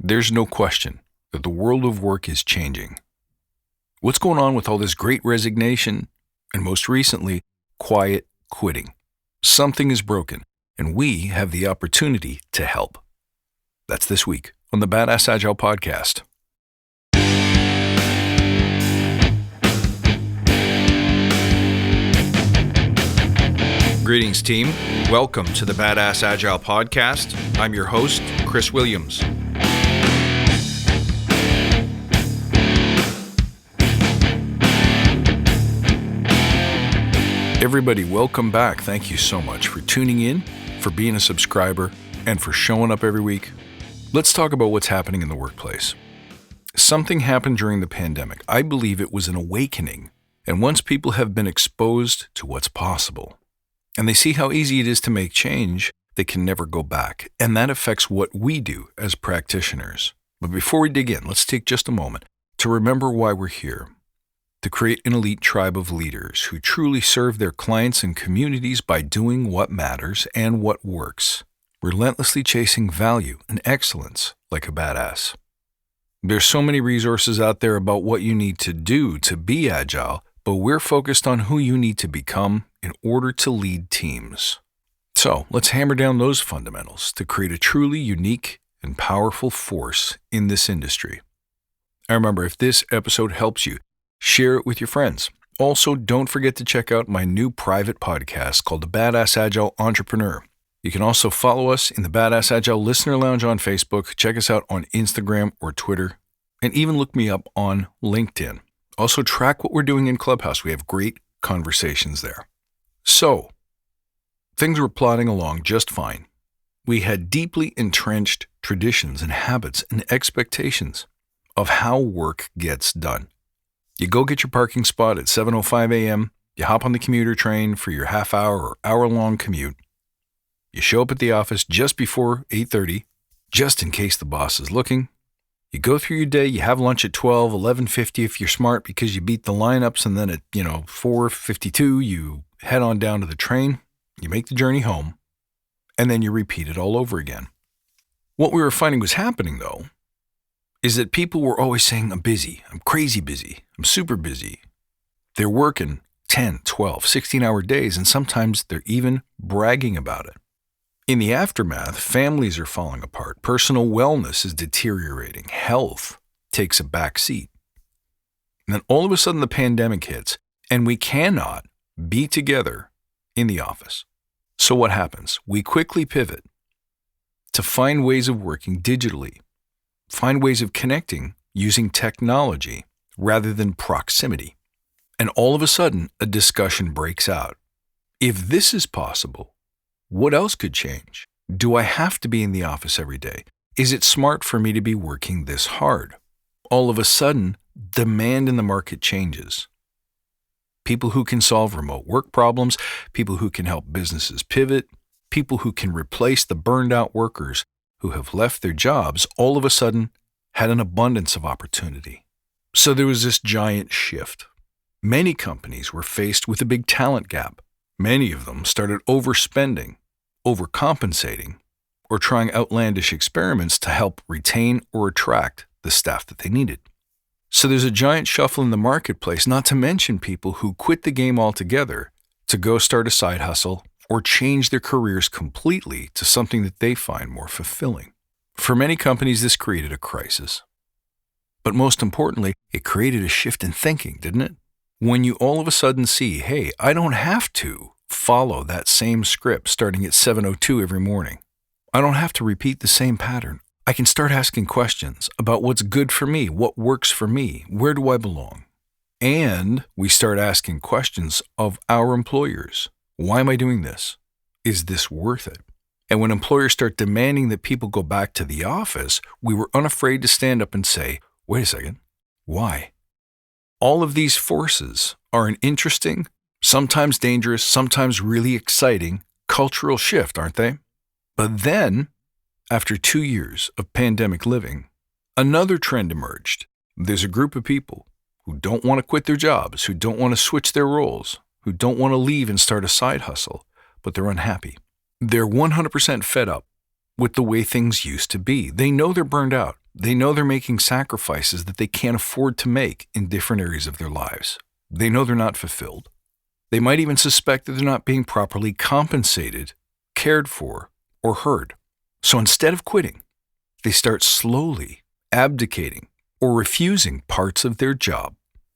There's no question that the world of work is changing. What's going on with all this great resignation and most recently, quiet quitting? Something is broken, and we have the opportunity to help. That's this week on the Badass Agile podcast. Greetings, team. Welcome to the Badass Agile podcast. I'm your host, Chris Williams. Everybody, welcome back. Thank you so much for tuning in, for being a subscriber, and for showing up every week. Let's talk about what's happening in the workplace. Something happened during the pandemic. I believe it was an awakening. And once people have been exposed to what's possible, and they see how easy it is to make change, they can never go back. And that affects what we do as practitioners. But before we dig in, let's take just a moment to remember why we're here. To create an elite tribe of leaders who truly serve their clients and communities by doing what matters and what works, relentlessly chasing value and excellence like a badass. There's so many resources out there about what you need to do to be agile, but we're focused on who you need to become in order to lead teams. So let's hammer down those fundamentals to create a truly unique and powerful force in this industry. And remember, if this episode helps you, share it with your friends. Also, don't forget to check out my new private podcast called The Badass Agile Entrepreneur. You can also follow us in the Badass Agile Listener Lounge on Facebook, check us out on Instagram or Twitter, and even look me up on LinkedIn. Also, track what we're doing in Clubhouse. We have great conversations there. So, things were plodding along just fine. We had deeply entrenched traditions and habits and expectations of how work gets done. You go get your parking spot at 7:05 a.m., you hop on the commuter train for your half-hour or hour-long commute. You show up at the office just before 8:30, just in case the boss is looking. You go through your day, you have lunch at 12, 11:50 if you're smart because you beat the lineups, and then at 4:52 you head on down to the train, you make the journey home, and then you repeat it all over again. What we were finding was happening, though, is that people were always saying, I'm busy, I'm crazy busy, I'm super busy. They're working 10, 12, 16-hour days, and sometimes they're even bragging about it. In the aftermath, families are falling apart, personal wellness is deteriorating, health takes a back seat. And then all of a sudden the pandemic hits, and we cannot be together in the office. So what happens? We quickly pivot to find ways of working digitally, find ways of connecting using technology rather than proximity. And all of a sudden, a discussion breaks out. If this is possible, what else could change? Do I have to be in the office every day? Is it smart for me to be working this hard? All of a sudden, demand in the market changes. People who can solve remote work problems, people who can help businesses pivot, people who can replace the burned out workers who have left their jobs, all of a sudden had an abundance of opportunity. So there was this giant shift. Many companies were faced with a big talent gap. Many of them started overspending, overcompensating, or trying outlandish experiments to help retain or attract the staff that they needed. So there's a giant shuffle in the marketplace, not to mention people who quit the game altogether to go start a side hustle or change their careers completely to something that they find more fulfilling. For many companies, this created a crisis. But most importantly, it created a shift in thinking, didn't it? When you all of a sudden see, hey, I don't have to follow that same script starting at 7:02 every morning. I don't have to repeat the same pattern. I can start asking questions about what's good for me, what works for me, where do I belong? And we start asking questions of our employers. Why am I doing this? Is this worth it? And when employers start demanding that people go back to the office, we were unafraid to stand up and say, wait a second, why? All of these forces are an interesting, sometimes dangerous, sometimes really exciting cultural shift, aren't they? But then, after 2 years of pandemic living, another trend emerged. There's a group of people who don't want to quit their jobs, who don't want to switch their roles, who don't want to leave and start a side hustle, but they're unhappy. They're 100% fed up with the way things used to be. They know they're burned out. They know they're making sacrifices that they can't afford to make in different areas of their lives. They know they're not fulfilled. They might even suspect that they're not being properly compensated, cared for, or heard. So instead of quitting, they start slowly abdicating or refusing parts of their job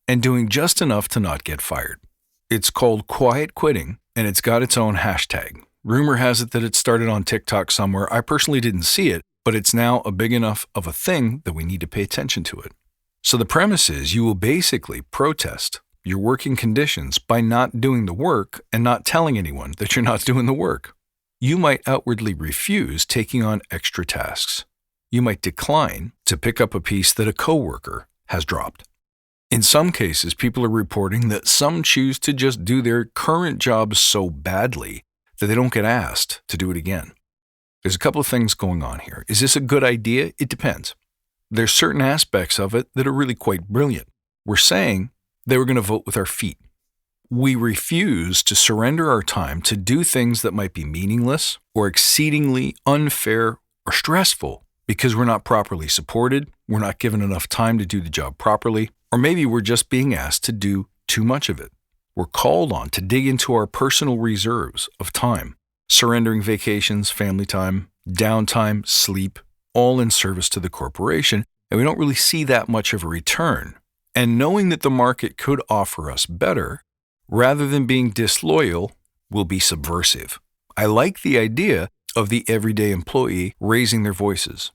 and doing just enough to not get fired. It's called quiet quitting, and it's got its own hashtag. Rumor has it that it started on TikTok somewhere. I personally didn't see it, but it's now a big enough of a thing that we need to pay attention to it. So the premise is you will basically protest your working conditions by not doing the work and not telling anyone that you're not doing the work. You might outwardly refuse taking on extra tasks. You might decline to pick up a piece that a coworker has dropped. In some cases, people are reporting that some choose to just do their current jobs so badly that they don't get asked to do it again. There's a couple of things going on here. Is this a good idea? It depends. There's certain aspects of it that are really quite brilliant. We're saying that we're going to vote with our feet. We refuse to surrender our time to do things that might be meaningless or exceedingly unfair or stressful because we're not properly supported, we're not given enough time to do the job properly, or maybe we're just being asked to do too much of it. We're called on to dig into our personal reserves of time, surrendering vacations, family time, downtime, sleep, all in service to the corporation, and we don't really see that much of a return. And knowing that the market could offer us better, rather than being disloyal, will be subversive. I like the idea of the everyday employee raising their voices.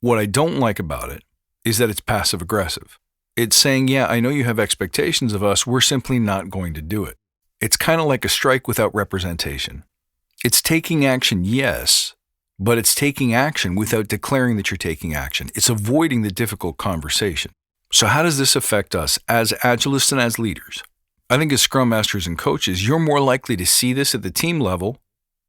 What I don't like about it is that it's passive-aggressive. It's saying, yeah, I know you have expectations of us, we're simply not going to do it. It's kind of like a strike without representation. It's taking action, yes, but it's taking action without declaring that you're taking action. It's avoiding the difficult conversation. So how does this affect us as agilists and as leaders? I think as scrum masters and coaches, you're more likely to see this at the team level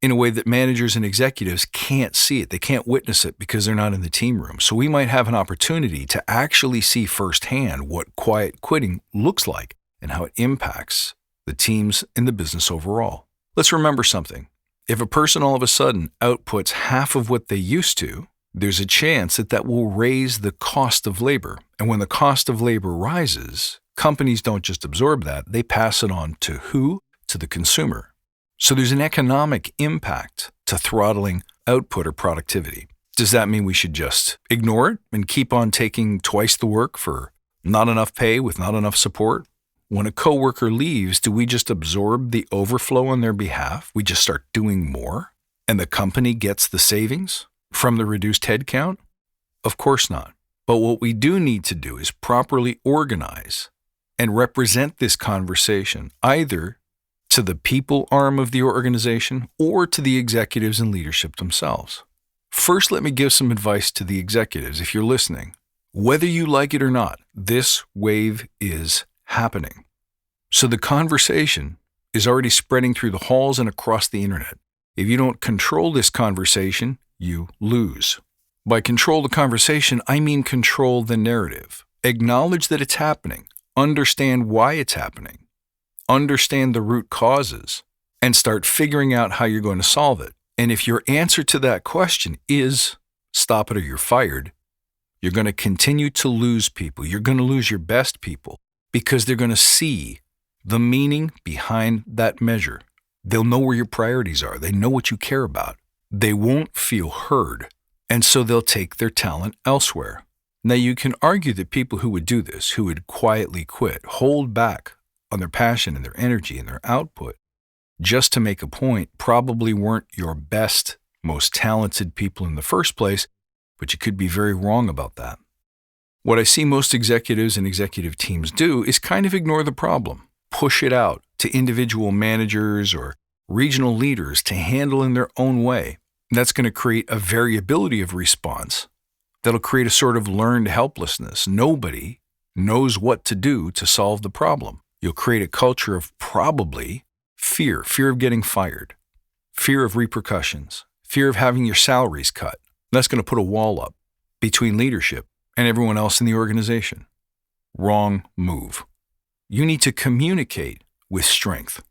in a way that managers and executives can't see it. They can't witness it because they're not in the team room. So we might have an opportunity to actually see firsthand what quiet quitting looks like and how it impacts the teams and the business overall. Let's remember something. If a person all of a sudden outputs half of what they used to, there's a chance that that will raise the cost of labor. And when the cost of labor rises, companies don't just absorb that, they pass it on to who? To the consumer. So there's an economic impact to throttling output or productivity. Does that mean we should just ignore it and keep on taking twice the work for not enough pay with not enough support? When a coworker leaves, do we just absorb the overflow on their behalf? We just start doing more and the company gets the savings from the reduced headcount? Of course not. But what we do need to do is properly organize and represent this conversation either to the people arm of the organization or to the executives and leadership themselves. First, let me give some advice to the executives if you're listening. Whether you like it or not, this wave is happening. So the conversation is already spreading through the halls and across the internet. If you don't control this conversation, you lose. By control the conversation, I mean control the narrative. Acknowledge that it's happening. Understand why it's happening. Understand the root causes and start figuring out how you're going to solve it. And if your answer to that question is stop it or you're fired, you're going to continue to lose people. You're going to lose your best people because they're going to see the meaning behind that measure. They'll know where your priorities are. They know what you care about. They won't feel heard, and so they'll take their talent elsewhere. Now, you can argue that people who would do this, who would quietly quit, hold back on their passion and their energy and their output, just to make a point, probably weren't your best, most talented people in the first place, but you could be very wrong about that. What I see most executives and executive teams do is kind of ignore the problem, push it out to individual managers or regional leaders to handle in their own way. And that's going to create a variability of response that'll create a sort of learned helplessness. Nobody knows what to do to solve the problem. You'll create a culture of probably fear of getting fired, fear of repercussions, fear of having your salaries cut. That's going to put a wall up between leadership and everyone else in the organization. Wrong move. You need to communicate with strength.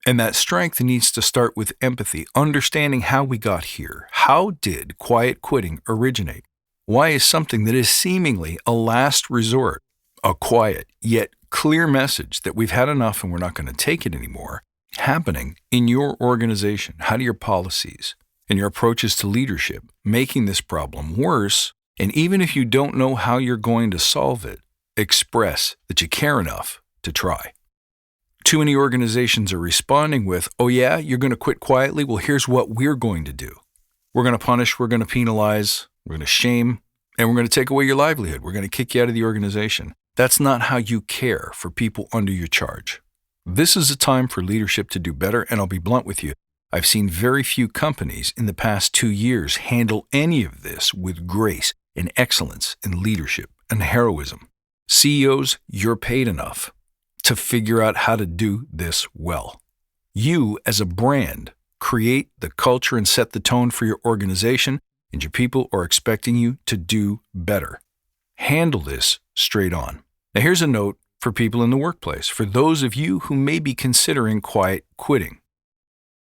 And that strength needs to start with empathy, understanding how we got here. How did quiet quitting originate? Why is something that is seemingly a last resort, a quiet yet clear message that we've had enough and we're not going to take it anymore, happening in your organization? How do your policies and your approaches to leadership making this problem worse? And even if you don't know how you're going to solve it, express that you care enough to try. Too many organizations are responding with, oh yeah, you're going to quit quietly? Well, here's what we're going to do. We're going to punish, we're going to penalize, we're going to shame, and we're going to take away your livelihood. We're going to kick you out of the organization. That's not how you care for people under your charge. This is a time for leadership to do better, and I'll be blunt with you. I've seen very few companies in the past 2 years handle any of this with grace and excellence in leadership and heroism. CEOs, you're paid enough to figure out how to do this well. You, as a brand, create the culture and set the tone for your organization, and your people are expecting you to do better. Handle this straight on. Now, here's a note for people in the workplace, for those of you who may be considering quiet quitting.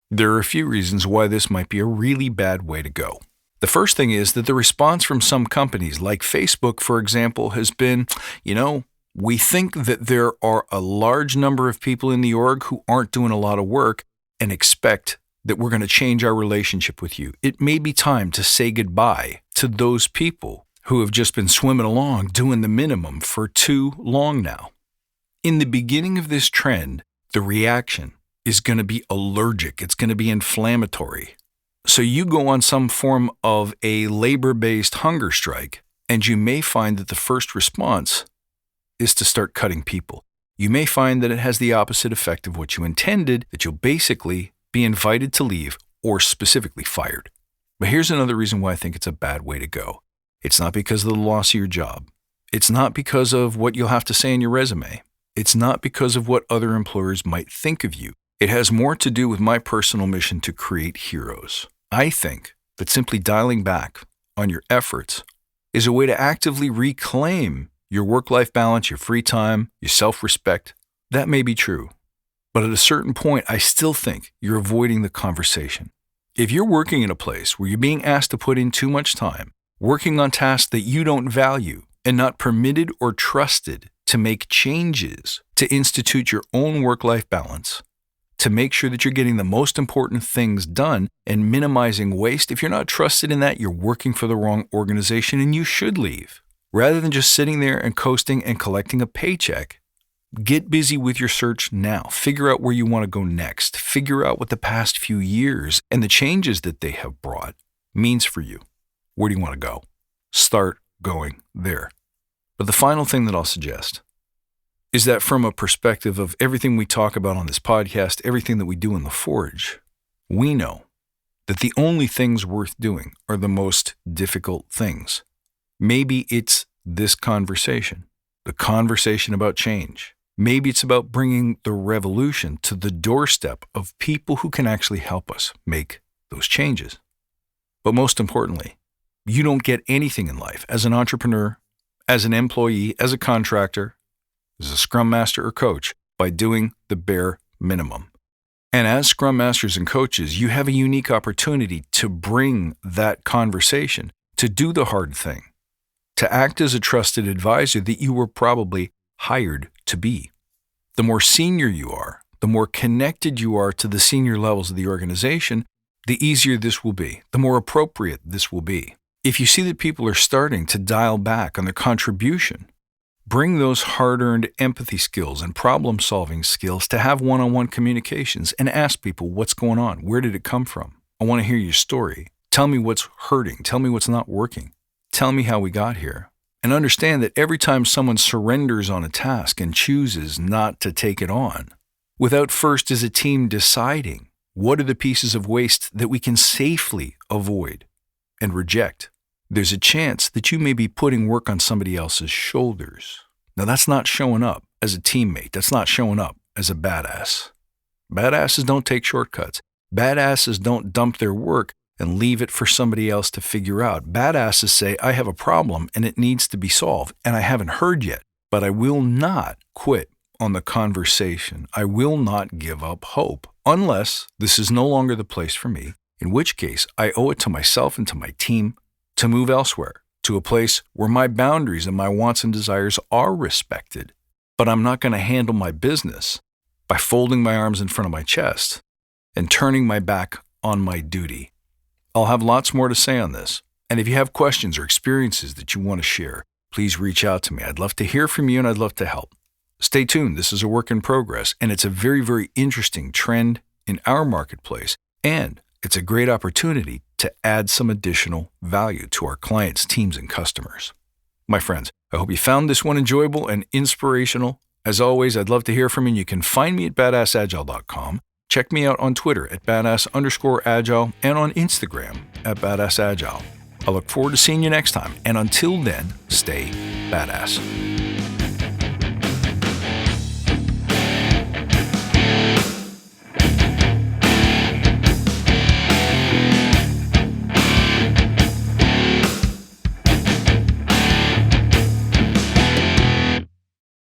There are a few reasons why this might be a really bad way to go. The first thing is that the response from some companies, like Facebook, for example, has been, we think that there are a large number of people in the org who aren't doing a lot of work and expect that we're going to change our relationship with you. It may be time to say goodbye to those people who have just been swimming along doing the minimum for too long now. In the beginning of this trend, the reaction is going to be allergic. It's going to be inflammatory. So you go on some form of a labor-based hunger strike, and you may find that the first response is to start cutting people. You may find that it has the opposite effect of what you intended, that you'll basically be invited to leave or specifically fired. But here's another reason why I think it's a bad way to go. It's not because of the loss of your job. It's not because of what you'll have to say in your resume. It's not because of what other employers might think of you. It has more to do with my personal mission to create heroes. I think that simply dialing back on your efforts is a way to actively reclaim your work-life balance, your free time, your self-respect. That may be true. But at a certain point, I still think you're avoiding the conversation. If you're working in a place where you're being asked to put in too much time, working on tasks that you don't value, and not permitted or trusted to make changes to institute your own work-life balance, to make sure that you're getting the most important things done and minimizing waste, if you're not trusted in that, you're working for the wrong organization and you should leave. Rather than just sitting there and coasting and collecting a paycheck, get busy with your search now. Figure out where you want to go next. Figure out what the past few years and the changes that they have brought means for you. Where do you want to go? Start going there. But the final thing that I'll suggest is that from a perspective of everything we talk about on this podcast, everything that we do in the Forge, we know that the only things worth doing are the most difficult things. Maybe it's this conversation, the conversation about change. Maybe it's about bringing the revolution to the doorstep of people who can actually help us make those changes. But most importantly, you don't get anything in life as an entrepreneur, as an employee, as a contractor, as a scrum master or coach by doing the bare minimum. And as scrum masters and coaches, you have a unique opportunity to bring that conversation, to do the hard thing, to act as a trusted advisor that you were probably hired to be. The more senior you are, the more connected you are to the senior levels of the organization, the easier this will be, the more appropriate this will be. If you see that people are starting to dial back on their contribution, bring those hard-earned empathy skills and problem-solving skills to have one-on-one communications and ask people what's going on. Where did it come from? I want to hear your story. Tell me what's hurting. Tell me what's not working. Tell me how we got here. And understand that every time someone surrenders on a task and chooses not to take it on, without first as a team deciding what are the pieces of waste that we can safely avoid and reject, there's a chance that you may be putting work on somebody else's shoulders. Now, that's not showing up as a teammate. That's not showing up as a badass. Badasses don't take shortcuts. Badasses don't dump their work and leave it for somebody else to figure out. Badasses say, I have a problem and it needs to be solved, and I haven't heard yet, but I will not quit on the conversation. I will not give up hope unless this is no longer the place for me, in which case I owe it to myself and to my team to move elsewhere, to a place where my boundaries and my wants and desires are respected, but I'm not going to handle my business by folding my arms in front of my chest and turning my back on my duty. I'll have lots more to say on this, and if you have questions or experiences that you want to share, please reach out to me. I'd love to hear from you and I'd love to help. Stay tuned. This is a work in progress, and it's a very, very interesting trend in our marketplace, and it's a great opportunity to add some additional value to our clients, teams, and customers. My friends, I hope you found this one enjoyable and inspirational. As always, I'd love to hear from you. You can find me at badassagile.com. Check me out on Twitter at badass_agile and on Instagram at badassagile. I look forward to seeing you next time, and until then, stay badass.